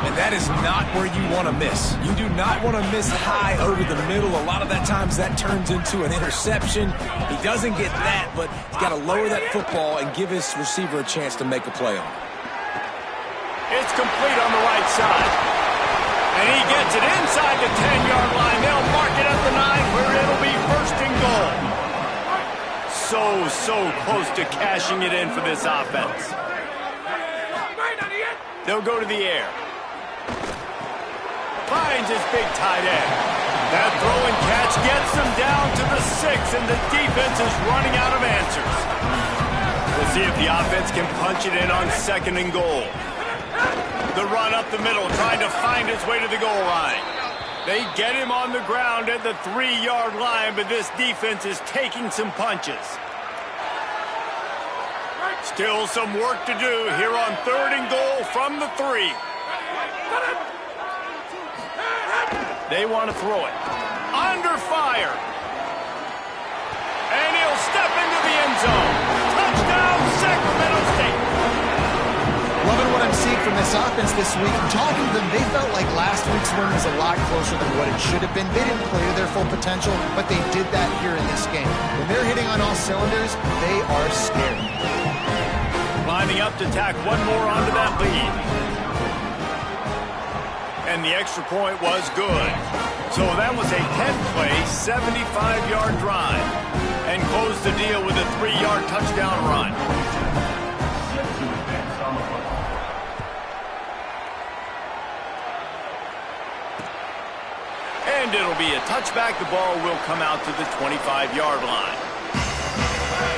And that is not where you want to miss. You do not want to miss high over the middle. A lot of that times that turns into an interception. He doesn't get that, but he's got to lower that football and give his receiver a chance to make a play on it. It's complete on the right side. And he gets it inside the 10-yard line. They'll mark it at the 9 where it'll be 1st and goal. So close to cashing it in for this offense. They'll go to the air. Finds his big tight end. That throw and catch gets them down to the 6, and the defense is running out of answers. We'll see if the offense can punch it in on 2nd and goal. The run up the middle, trying to find his way to the goal line. They get him on the ground at the 3-yard line, but this defense is taking some punches. Still some work to do here on 3rd and goal from the 3. They want to throw it. Under fire. And he'll step into the end zone. Touchdown, Sacramento State. Loving what I'm seeing from this offense this week. Talking to them, they felt like last week's win was a lot closer than what it should have been. They didn't play to their full potential, but they did that here in this game. When they're hitting on all cylinders, they are scary. Lining up to tack one more onto that lead. And the extra point was good. So that was a 10-play, 75-yard drive. And closed the deal with a 3-yard touchdown run. And it'll be a touchback. The ball will come out to the 25-yard line.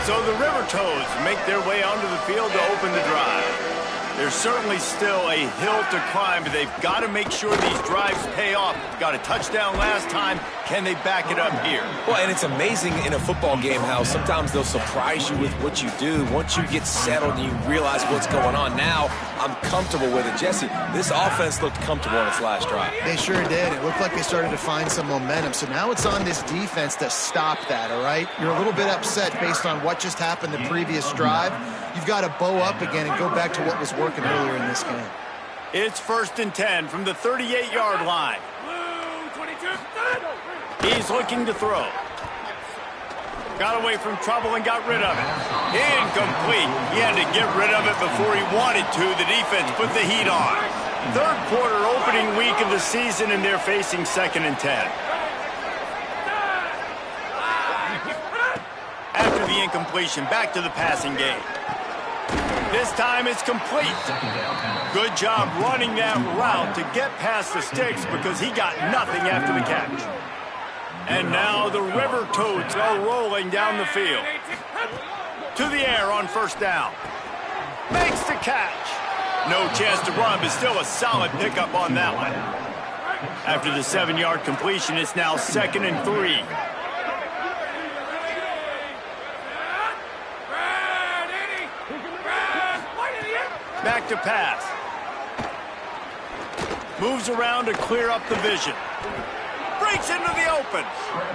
So the River Toads make their way onto the field to open the drive. There's certainly still a hill to climb, but they've got to make sure these drives pay off. Got a touchdown last time. Can they back it up here? Well, and it's amazing in a football game how sometimes they'll surprise you with what you do. Once you get settled and you realize what's going on, now I'm comfortable with it. Jesse, this offense looked comfortable on its last drive. They sure did. It looked like they started to find some momentum. So now it's on this defense to stop that, all right? You're a little bit upset based on what just happened the previous drive. You've got to bow up again and go back to what was working earlier in this game. It's 1st and 10 from the 38-yard line. He's looking to throw. Got away from trouble and got rid of it. Incomplete. He had to get rid of it before he wanted to. The defense put the heat on. Third quarter opening week of the season, and they're facing 2nd and 10. After the incompletion, back to the passing game. This time it's complete. Good job running that route to get past the sticks because he got nothing after the catch. And now the River Toads are rolling down the field. To the air on 1st down. Makes the catch. No chance to run, but still a solid pickup on that one. After the 7-yard completion, it's now 2nd and 3. Back to pass. Moves around to clear up the vision. Breaks into the open.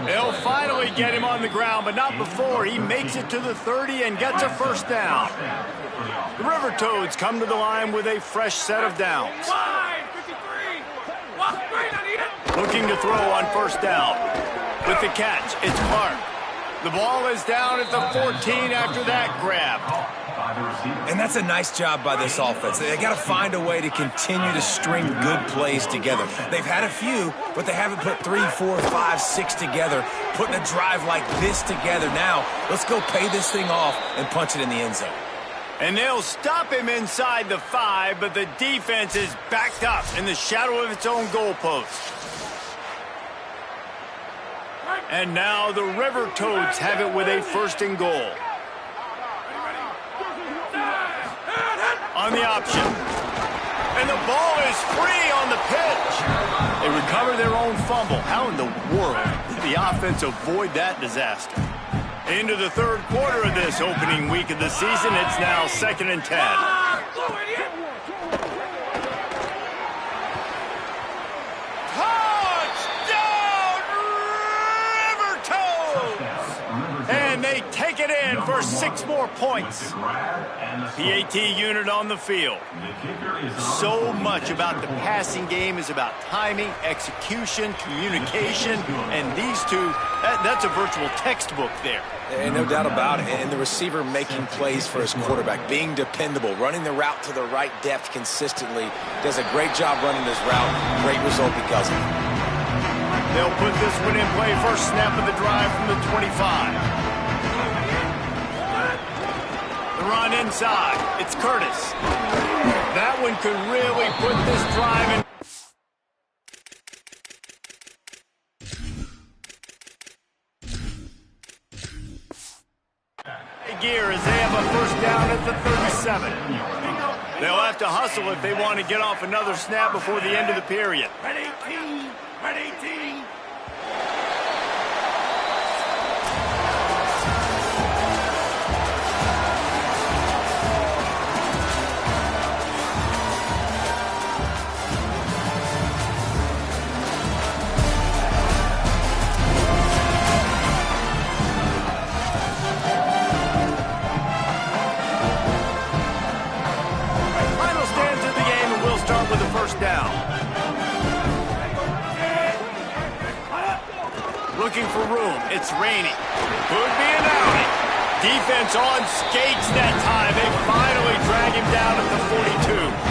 They'll finally get him on the ground, but not before he makes it to the 30 and gets a 1st down. The River Toads come to the line with a fresh set of downs. Looking to throw on 1st down. With the catch, it's Clark. The ball is down at the 14 after that grab. And that's a nice job by this offense. They got to find a way to continue to string good plays together. They've had a few, but they haven't put 3, 4, 5, 6 together. Putting a drive like this together now, let's go pay this thing off and punch it in the end zone. And they'll stop him inside the 5, but the defense is backed up in the shadow of its own goalpost. And now the River Toads have it with a 1st and goal. On the option. And the ball is free on the pitch. They recover their own fumble. How in the world did the offense avoid that disaster? Into the 3rd quarter of this opening week of the season, it's now 2nd and 10. And they take it in for 6 more points. PAT unit on the field. So much about the passing game is about timing, execution, communication, and these two, that's a virtual textbook there. And no doubt about it. And the receiver making plays for his quarterback, being dependable, running the route to the right depth consistently. Does a great job running this route. Great result because of it. They'll put this one in play. First snap of the drive from the 25. The run inside. It's Curtis. That one could really put this drive in. Gear as they have a 1st down at the 37. They'll have to hustle if they want to get off another snap before the end of the period. Red 18. Red 18. looking for room. It's raining. Could be an outing. Defense on skates that time. They finally drag him down at the 42.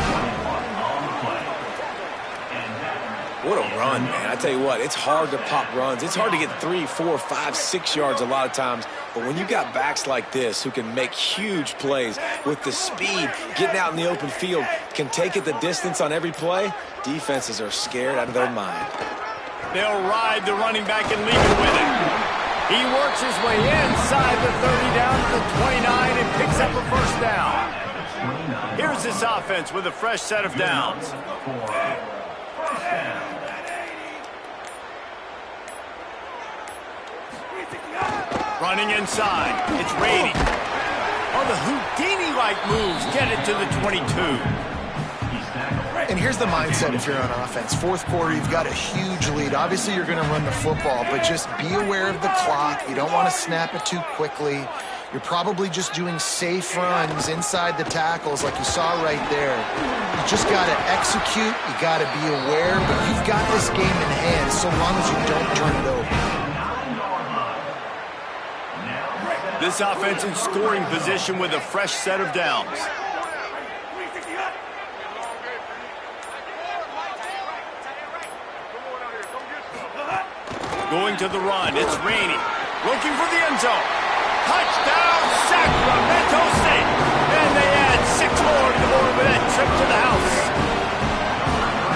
What a run, man. I tell you what, it's hard to pop runs. It's hard to get 3, 4, 5, 6 yards a lot of times. But when you got backs like this who can make huge plays with the speed, getting out in the open field, can take it the distance on every play, defenses are scared out of their mind. They'll ride the running back and leave it with him. He works his way inside the 30 down to the 29 and picks up a first down. Here's this offense with a fresh set of downs. Running inside. It's raining. Oh, the Houdini-like moves get it to the 22. And here's the mindset if you're on offense. Fourth quarter, you've got a huge lead. Obviously, you're going to run the football, but just be aware of the clock. You don't want to snap it too quickly. You're probably just doing safe runs inside the tackles like you saw right there. You just got to execute. You got to be aware, but you've got this game in hand so long as you don't turn it over. This offense in scoring position with a fresh set of downs. Going to the run. It's raining. Looking for the end zone. Touchdown, Sacramento State. And they add 6 more to the board with that trip to the house.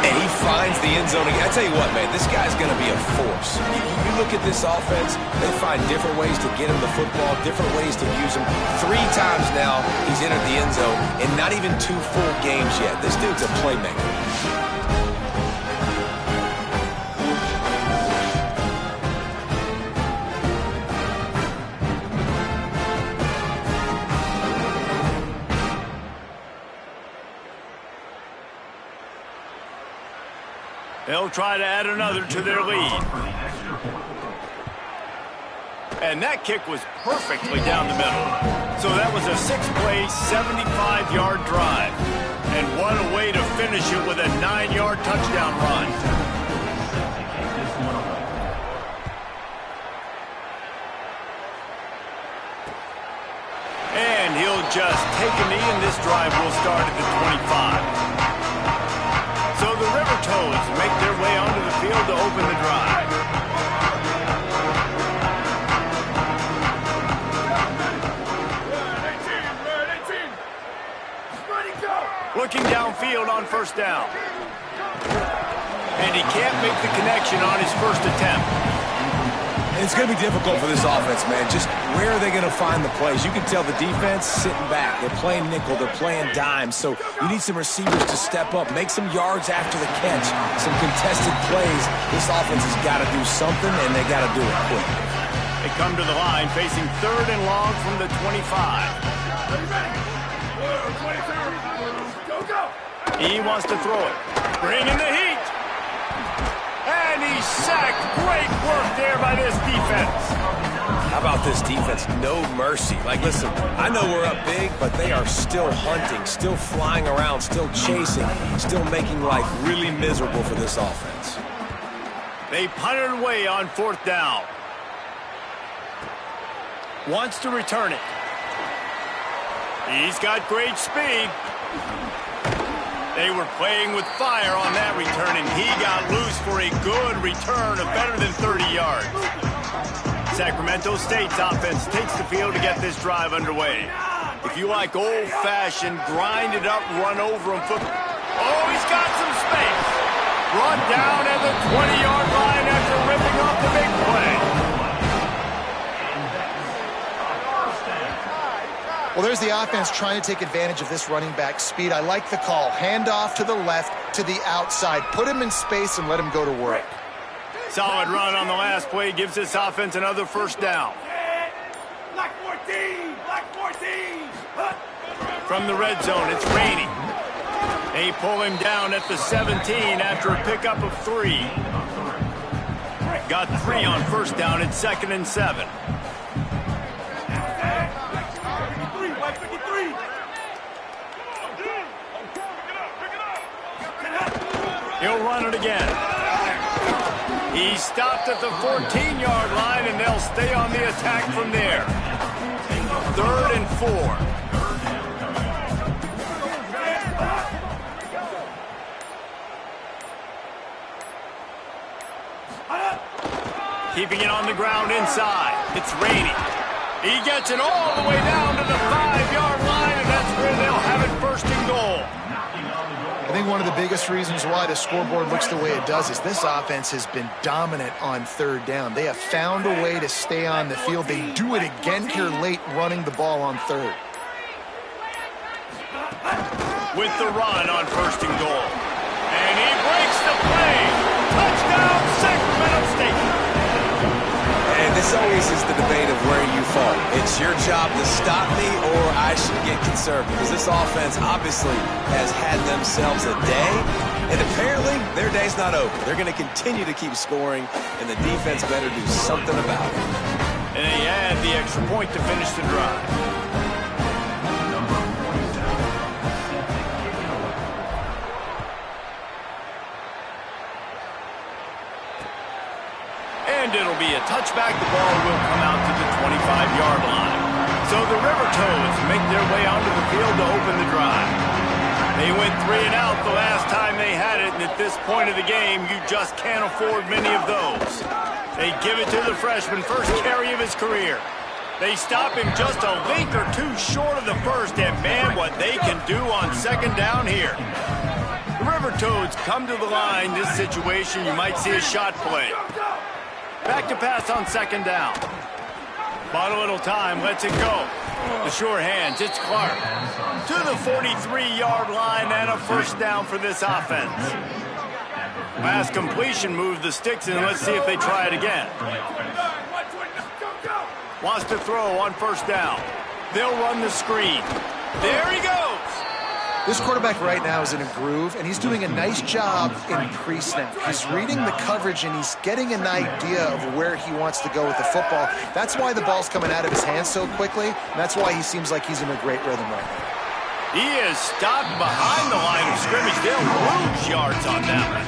And he finds the end zone again. I tell you what, man, this guy's going to be a force. You look at this offense, they find different ways to get him the football, different ways to use him. 3 times now he's entered the end zone, and not even 2 full games yet. This dude's a playmaker. They'll try to add another to their lead. And that kick was perfectly down the middle. So that was a 6-play, 75-yard drive. And what a way to finish it with a 9-yard touchdown run. And he'll just take a knee, and this drive will start at the 25. So the River Toads make their way onto the field to open the drive. Looking downfield on first down. And he can't make the connection on his first attempt. It's going to be difficult for this offense, man. Just where are they going to find the plays? You can tell the defense sitting back. They're playing nickel. They're playing dime. So you need some receivers to step up, make some yards after the catch, some contested plays. This offense has got to do something, and they got to do it quick. They come to the line facing 3rd and long from the 25. He wants to throw it. Bring in the heat. And he's sacked. Great work there by this defense. How about this defense? No mercy. Like, listen, I know we're up big, but they are still hunting, still flying around, still chasing, still making life really miserable for this offense. They punted away on 4th down. Wants to return it. He's got great speed. They were playing with fire on that return, and he got loose for a good return of better than 30 yards. Sacramento State's offense takes the field to get this drive underway. If you like old-fashioned, grind-it-up, run-over-him football. Oh, he's got some space. Brought down at the 20-yard line after ripping off the big play. Well, there's the offense trying to take advantage of this running back speed. I like the call. Hand off to the left, to the outside. Put him in space and let him go to work. Solid run on the last play gives this offense another first down. Black 14! Black 14! From the red zone, it's raining. They pull him down at the 17 after a pickup of 3. Got 3 on first down at 2nd and 7. He'll run it again. He's stopped at the 14-yard line, and they'll stay on the attack from there. 3rd and 4. Keeping it on the ground inside. It's Rainey. He gets it all the way down to the 5-yard line, and that's where they'll have it 1st and goal. I think one of the biggest reasons why the scoreboard looks the way it does is this offense has been dominant on 3rd down. They have found a way to stay on the field. They do it again here late, running the ball on 3rd. With the run on 1st and goal. And he breaks the play. Touchdown, Sacramento State. And this always is the debate of where you fall. It's your job to stop me, or I should get conservative. Because this offense obviously has had themselves a day, and apparently their day's not over. They're going to continue to keep scoring, and the defense better do something about it. And they add the extra point to finish the drive. And it'll be a touchback. The ball will come out to the 25-yard line. So the River Toads make their way onto the field to open the drive. They went 3 and out the last time they had it, and at this point of the game, you just can't afford many of those. They give it to the freshman, first carry of his career. They stop him just a link or two short of the first, and man, what they can do on 2nd down here. The River Toads come to the line. This situation, you might see a shot play. Back to pass on 2nd down. Bought a little time, lets it go. The sure hands, it's Clark. To the 43-yard line and a 1st down for this offense. Last completion moved the sticks, and let's see if they try it again. Wants to throw on 1st down. They'll run the screen. There he goes. This quarterback right now is in a groove, and he's doing a nice job in pre-snap. He's reading the coverage, and he's getting an idea of where he wants to go with the football. That's why the ball's coming out of his hands so quickly, and that's why he seems like he's in a great rhythm right now. He is stopped behind the line of scrimmage. They'll lose yards on that one.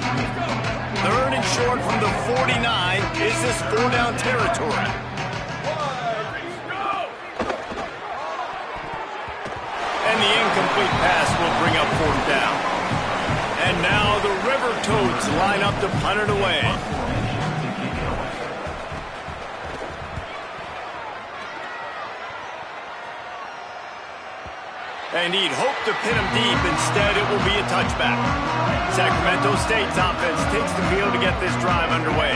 3rd and short from the 49. Is this 4-down territory? And the incomplete pass will bring up 4th down. And now the River Toads line up to punt it away. And he'd hoped to pin him deep. Instead, it will be a touchback. Sacramento State's offense takes the field to get this drive underway.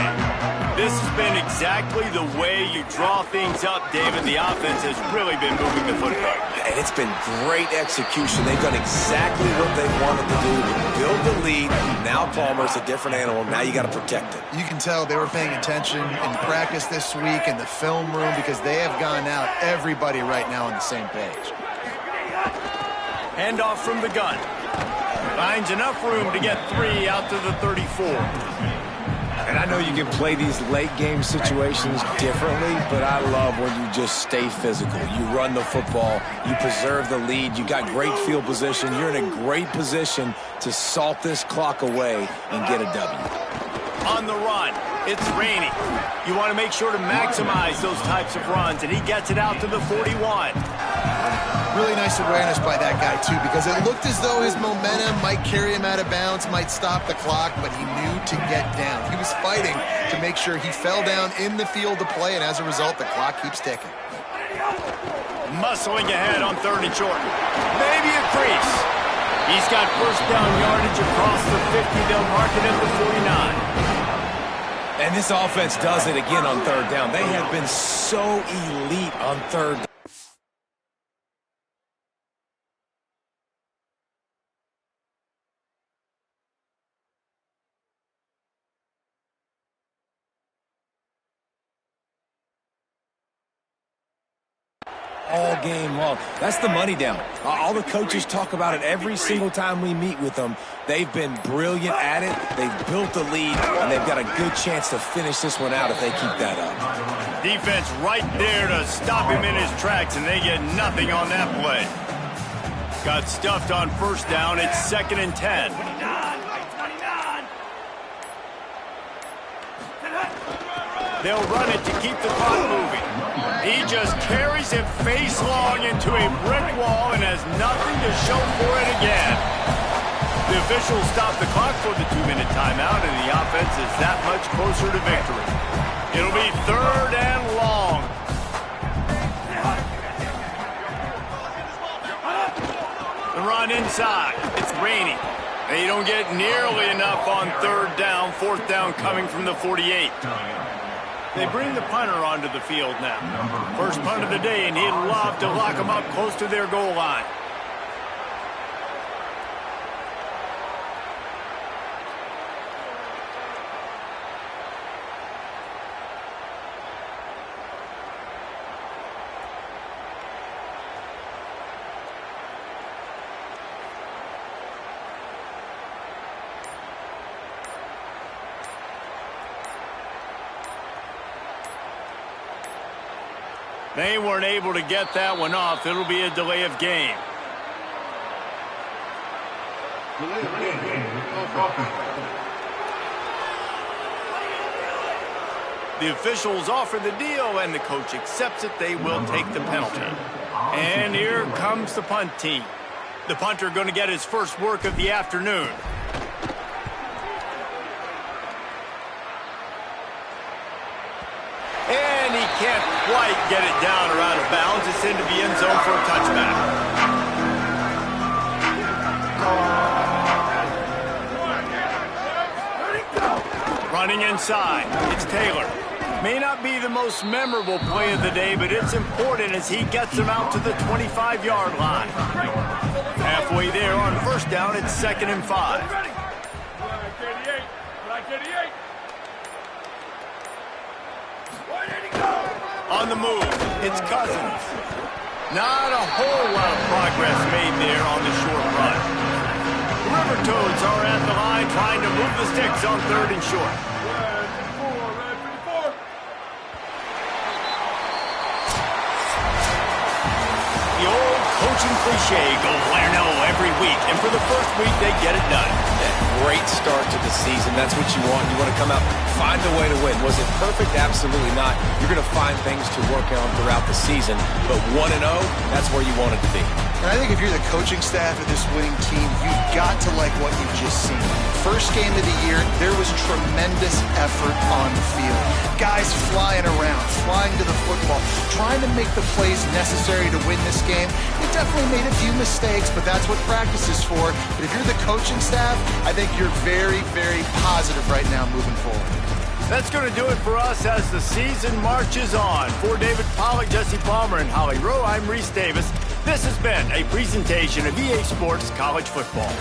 This has been exactly the way you draw things up, David. The offense has really been moving the football. And it's been great execution. They've done exactly what they wanted to do. Build the lead. Now Palmer's a different animal. Now you got to protect it. You can tell they were paying attention in practice this week in the film room because they have gone out, everybody right now on the same page. Handoff from the gun. Finds enough room to get 3 out to the 34. And I know you can play these late-game situations differently, but I love when you just stay physical. You run the football, you preserve the lead, you got great field position, you're in a great position to salt this clock away and get a W. On the run, it's Rainey. You want to make sure to maximize those types of runs, and he gets it out to the 41. Really nice awareness by that guy, too, because it looked as though his momentum might carry him out of bounds, might stop the clock, but he knew to get down. He was fighting to make sure he fell down in the field to play, and as a result, the clock keeps ticking. Muscling ahead on 3rd and short. Maybe a crease. He's got 1st down yardage across the 50. They'll mark it at the 49. And this offense does it again on 3rd down. They have been so elite on 3rd down. All game long. That's the money down. All the coaches talk about it every single time we meet with them. They've been brilliant at it. They've built the lead, and they've got a good chance to finish this one out if they keep that up. Defense right there to stop him in his tracks, and they get nothing on that play. Got stuffed on 1st down. It's 2nd and 10. 29. They'll run it to keep the clock moving. He just carries it face long into a brick wall and has nothing to show for it again. The officials stop the clock for the 2-minute timeout, and the offense is that much closer to victory. It'll be 3rd and long. The run inside. It's raining. They don't get nearly enough on 3rd down. 4th down coming from the 48. They bring the punter onto the field now. First punt of the day, and he'd love to lock them up close to their goal line. They weren't able to get that one off. It'll be a delay of game. The officials offer the deal, and the coach accepts it. They will take the penalty. And here comes the punt team. The punter going to get his first work of the afternoon. And he can't quite get it down or out of bounds. It's into the end zone for a touchback. Running inside, it's Taylor. May not be the most memorable play of the day, but it's important as he gets them out to the 25-yard line. Halfway there on 1st down, it's 2nd and 5. On the move, it's Cousins. Not a whole lot of progress made there on the short run. The River Toads are at the line trying to move the sticks on 3rd and short. The old coaching cliche, go win or no every week, and for the first week they get it done. Great start to the season. That's what you want. You want to come out, find a way to win. Was it perfect? Absolutely not. You're going to find things to work on throughout the season. But 1-0, that's where you want it to be. And I think if you're the coaching staff of this winning team, you've got to like what you've just seen. First game of the year, there was tremendous effort on the field. Guys flying around, flying to the football, trying to make the plays necessary to win this game. They definitely made a few mistakes, but that's what practice is for. But if you're the coaching staff, I think you're very, very positive right now moving forward. That's going to do it for us as the season marches on. For David Pollack, Jesse Palmer, and Holly Rowe, I'm Reese Davis. This has been a presentation of EA Sports College Football.